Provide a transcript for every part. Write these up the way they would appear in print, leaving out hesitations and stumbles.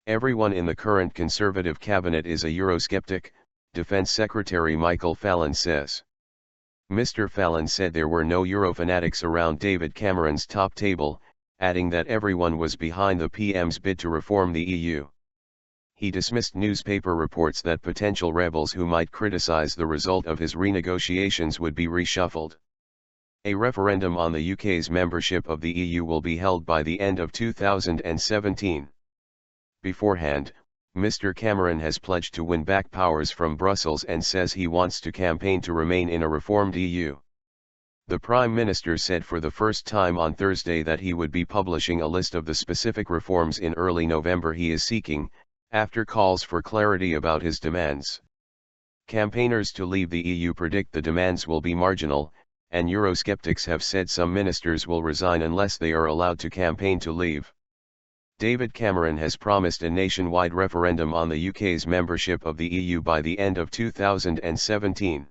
Everyone in the current Conservative cabinet is a Eurosceptic, Defence Secretary Michael Fallon says. Mr. Fallon said there were no Euro-fanatics around David Cameron's top table, adding that everyone was behind the PM's bid to reform the EU. He dismissed newspaper reports that potential rebels who might criticise the result of his renegotiations would be reshuffled. A referendum on the UK's membership of the EU will be held by the end of 2017. Beforehand, Mr. Cameron has pledged to win back powers from Brussels and says he wants to campaign to remain in a reformed EU. The Prime Minister said for the first time on Thursday that he would be publishing a list of the specific reforms in early November he is seeking, after calls for clarity about his demands. Campaigners to leave the EU predict the demands will be marginal, and Eurosceptics have said some ministers will resign unless they are allowed to campaign to leave. David Cameron has promised a nationwide referendum on the UK's membership of the EU by the end of 2017.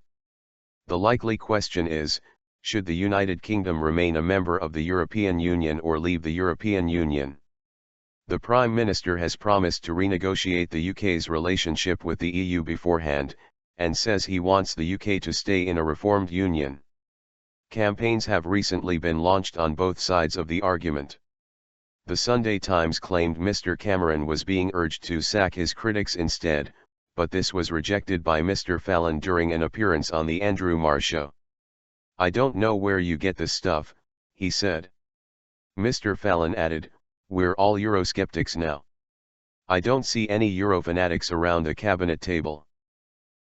The likely question is, should the United Kingdom remain a member of the European Union or leave the European Union? The Prime Minister has promised to renegotiate the UK's relationship with the EU beforehand, and says he wants the UK to stay in a reformed union. Campaigns have recently been launched on both sides of the argument. The Sunday Times claimed Mr. Cameron was being urged to sack his critics instead, but this was rejected by Mr. Fallon during an appearance on the Andrew Marr Show. "I don't know where you get this stuff," he said. Mr. Fallon added, "We're all Eurosceptics now. I don't see any Euro-fanatics around the cabinet table.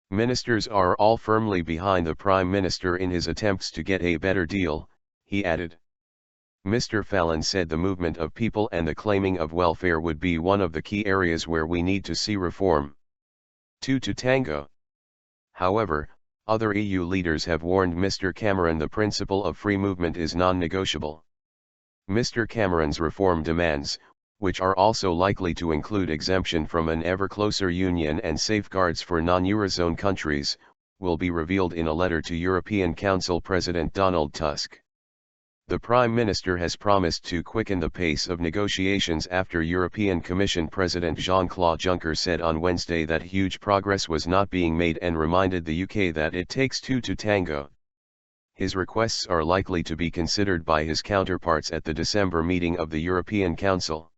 Ministers are all firmly behind the Prime Minister in his attempts to get a better deal," he added. Mr. Fallon said the movement of people and the claiming of welfare would be one of the key areas where we need to see reform. Two to tango. However, other EU leaders have warned Mr. Cameron the principle of free movement is non-negotiable. Mr. Cameron's reform demands, which are also likely to include exemption from an ever-closer union and safeguards for non-Eurozone countries, will be revealed in a letter to European Council President Donald Tusk. The Prime Minister has promised to quicken the pace of negotiations after European Commission President Jean-Claude Juncker said on Wednesday that huge progress was not being made and reminded the UK that it takes two to tango. His requests are likely to be considered by his counterparts at the December meeting of the European Council.